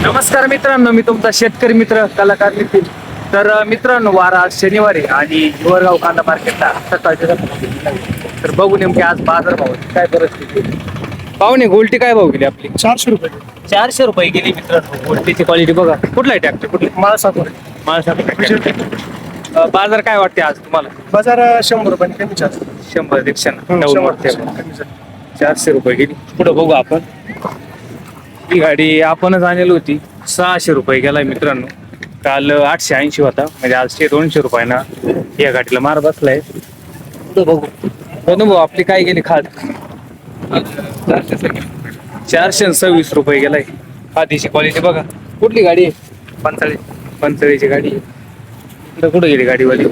नमस्कार मित्रांनो, मी तुमचा शेतकरी मित्र कलाकार नितीन. तर मित्रांनो, वार आज शनिवार आहे आणि हिवरगाव कांदा मार्केटला सकाळच्या तर बघू नेमके आज बाजार भाव काय परिस्थिती आहे. पाहुणे गोल्टी काय भाव गेली आपली? 400 रुपये. 400 रुपये गेली मित्रांनो. गोल्टीची क्वालिटी बघा. कुठला आहे ट्रॅक्टर? कुठली? माळसापूर बाजार काय वाटते आज तुम्हाला? बाजार 100 रुपये कमी चार्ज. 100 रिक्षा कमी झालं. 400 रुपये गेली. पुढे बघू आपण. ही गाडी आपणच आणलेली होती. 600 रुपये गेलाय मित्रांनो. काल 880 होता, म्हणजे आज 200 रुपयाना या गाडीला मार बसलाय. पुढे बघू. भाऊ आपली काय गेली खाद? 426 रुपये गेलाय. खादीची क्वालिटी बघा. कुठली गाडी आहे? पंचाळीची गाडी आहे. इकडे कुठे गेली गाडीवाली?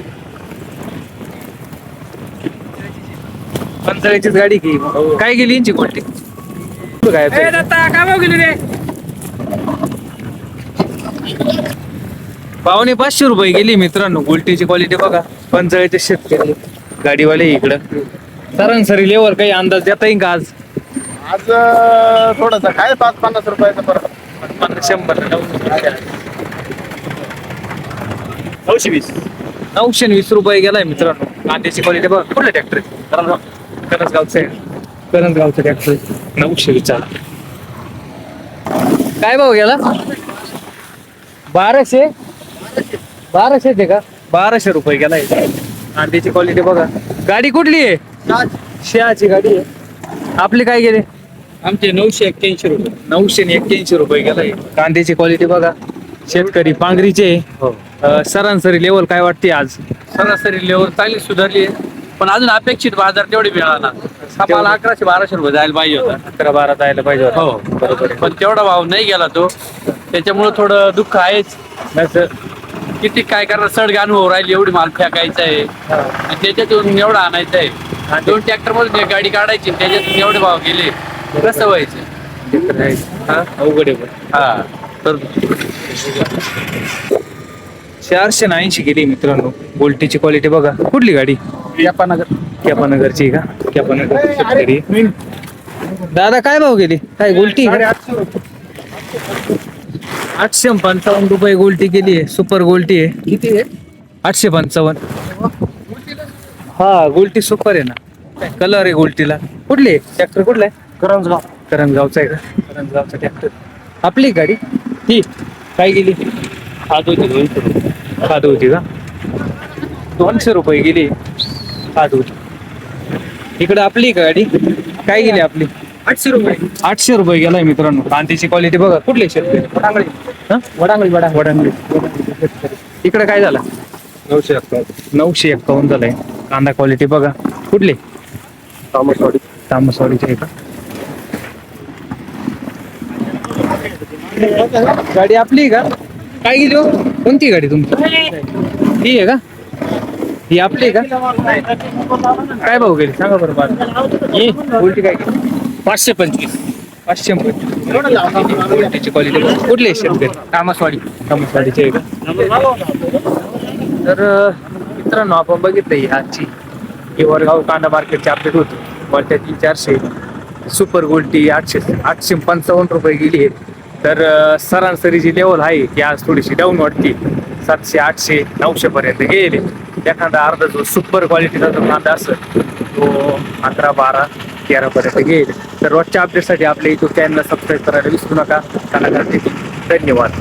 पंचाळीचीच गाडी की काय गेली यांची क्वालिटी? काय भाव गेली रे? 550 रुपये गेली मित्रांनो. गोल्टीची क्वालिटी बघा. पंचाळीचे शेतकरी गाडीवाले इकडं. सरासरी लेवर काही अंदाज देता येईल का आज? आज थोडासा काय 5-50 रुपयाचा फरक. 100 920. 920 रुपये गेलाय मित्रांनो. कांद्याची क्वालिटी बघा. कुठलं ट्रॅक्टर? करंजगावचं आहे. करंजगावचं ट्रॅक्टर 920. काय भाव गेला? 1200 ते का? 1200 रुपये गेलाय. कांद्याची क्वालिटी बघा. गाडी कुठली आहे? शहाची गाडी आहे. आपली काय गेले? आमचे 981 रुपये. 981 रुपये गेलाय. कांद्याची क्वालिटी बघा. शेतकरी पांगरीचे. सरासरी लेवल काय वाटते आज? सरासरी लेवल चांगली सुधारली आहे, पण अजून अपेक्षित बाजार तेवढी मिळाला. आम्हाला 1100-1200 रुपये जायला पाहिजे होता. 11-12 जायला पाहिजे होता. हो बरोबर आहे. पण तेवढा भाव नाही गेला तो. त्याच्यामुळे थोडं दुःख आहेच. नाहीतर किती काय करणार, सड अनुभव राहिली. एवढी माल फेकायचा आहे आणि त्याच्यातून एवढं आणायचं आहे. 2 ट्रॅक्टर मधून एक गाडी काढायची, त्याच्यातून एवढे भाव गेले, कसं व्हायचं? ते तर आहे. हा? अवघड आहे पण. हा तर 480 गेली मित्रांनो. बोल्टीची क्वालिटी बघा. कुठली गाडी? कॅपानगरची का? कॅपानगर शेतकरी. दादा काय भाव गेली? काय गोल्टी? 855 रुपये गोल्टी गेली आहे. सुपर गोल्टी आहे. किती आहे? 855. हा गोल्टी सुपर आहे ना. कलर आहे गोल्टीला. कुठली आहे ट्रॅक्टर? कुठला आहे? करंजगाव. करंजगावचा आहे का? करंजगावचा ट्रॅक्टर. आपली गाडी ही काय गेली? खाद होती का? 200 रुपये गेली. खाद होती. इकडे आपली गाडी काय गेली? आपली 800 रुपये. 800 रुपये गेलाय मित्रांनो. कांद्याची क्वालिटी बघा. कुठली शेतकरी? वडांगळी. इकडे काय झालं? 951 झालाय. कांदा क्वालिटी बघा. कुठली? तामसवाडीची आहे का? गाडी आपली का? काय गेली हो? कोणती गाडी तुमची? ही आहे का? ही आपली का? काय भाऊ गेली सांगा बरं बाजू. ही उलटी काय गेली? 525. 525. क्वालिटी कुठली आहे शेतकरी? तामसवाडीची आहे का? तर मित्रांनो, आपण बघितलं ही आजची हिवरगाव कांदा मार्केटची अपडेट होती. क्वालिटी 400. सुपर गोल्टी 855 रुपये गेली आहे. तर सरासरी जी लेवल आहे ती आज थोडीशी डाऊन वाटते. 700, 800, 900 पर्यंत गेले. एखादा अर्धा जो सुपर क्वालिटीचा जो कांदा असेल तो 11, 12, 13 पर्यंत गेले. तर रोजच्या अपडेटसाठी आपल्या युट्यूब चॅनलला सबस्क्राईब करायला विसरू नका. धन्यवाद.